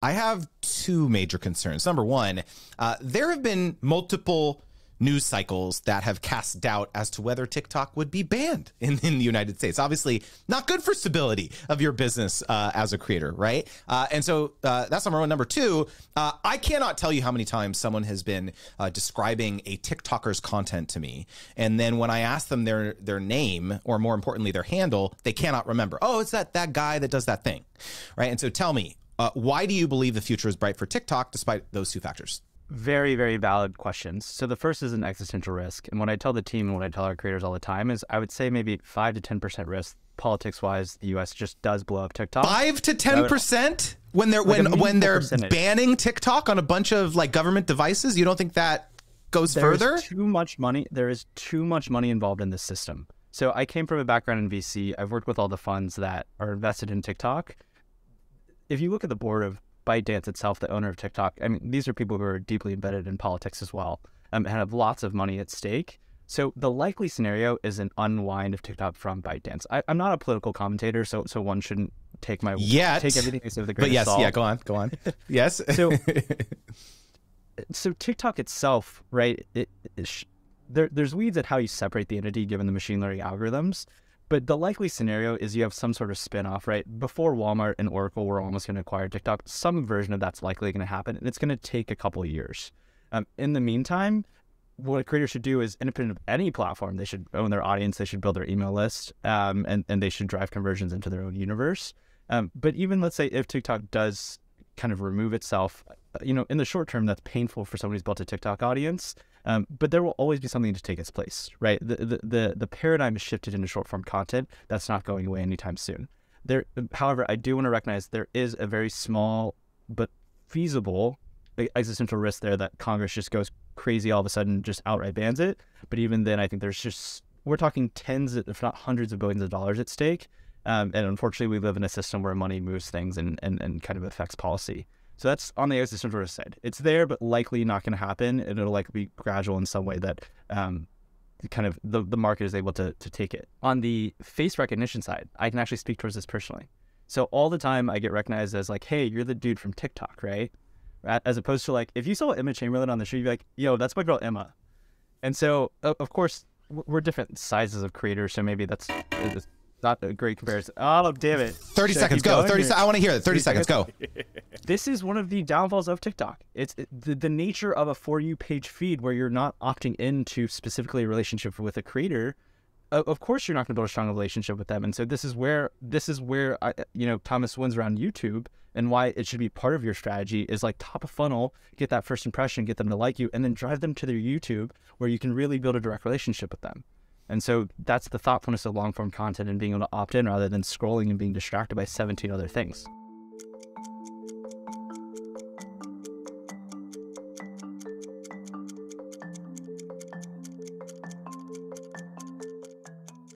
I have two major concerns. Number one, there have been multiple news cycles that have cast doubt as to whether TikTok would be banned in the United States. Obviously, not good for stability of your business as a creator, right? And so that's number one. Number two, I cannot tell you how many times someone has been describing a TikToker's content to me. And then when I ask them their name, or more importantly, their handle, they cannot remember. Oh, it's that guy that does that thing, right? And so tell me, why do you believe the future is bright for TikTok despite those two factors? Very, very valid questions. So the first is an existential risk. And what I tell the team and what I tell our creators all the time is I would say maybe 5 to 10% risk politics-wise. The US just does blow up TikTok. 5 to 10% when they're banning TikTok on a bunch of like government devices? You don't think that goes further? Too much money. There is too much money involved in this system. So I came from a background in VC. I've worked with all the funds that are invested in TikTok. If you look at the board of ByteDance itself, the owner of TikTok, I mean, these are people who are deeply embedded in politics as well, and have lots of money at stake. So the likely scenario is an unwind of TikTok from ByteDance. I'm not a political commentator, so one shouldn't take my take everything I say with a grain of salt. Yeah, go on. Yes. So TikTok itself, right? There's weeds at how you separate the entity given the machine learning algorithms. But the likely scenario is you have some sort of spin-off, right? Before Walmart and Oracle were almost going to acquire TikTok, some version of that's likely going to happen, and it's going to take a couple of years. In the meantime, what a creator should do is, independent of any platform, they should own their audience, they should build their email list, and they should drive conversions into their own universe. But even, let's say, if TikTok does kind of remove itself, in the short term, that's painful for somebody who's built a TikTok audience. But there will always be something to take its place, right? The paradigm has shifted into short form content. That's not going away anytime soon. However, I do want to recognize there is a very small but feasible existential risk there that Congress just goes crazy all of a sudden, just outright bans it. But even then, I think we're talking tens, if not hundreds of billions of dollars at stake. And unfortunately, we live in a system where money moves things and kind of affects policy. So that's on the existential risk side. It's there, but likely not going to happen, and it'll likely be gradual in some way that kind of the market is able to take it. On the face recognition side, I can actually speak towards this personally. So all the time I get recognized as like, hey, you're the dude from TikTok, right? As opposed to like, if you saw Emma Chamberlain on the street, you'd be like, yo, that's my girl Emma. And so, of course, we're different sizes of creators, so maybe that's not a great comparison. Oh, damn it. 30 seconds, go. 30 I want to hear it. 30 seconds, go. This is one of the downfalls of TikTok. It's the nature of a For You page feed where you're not opting into specifically a relationship with a creator. Of course, you're not going to build a strong relationship with them. And so this is where Thomas wins around YouTube, and why it should be part of your strategy is like top of funnel, get that first impression, get them to like you, and then drive them to their YouTube where you can really build a direct relationship with them. And so that's the thoughtfulness of long-form content and being able to opt in rather than scrolling and being distracted by 17 other things.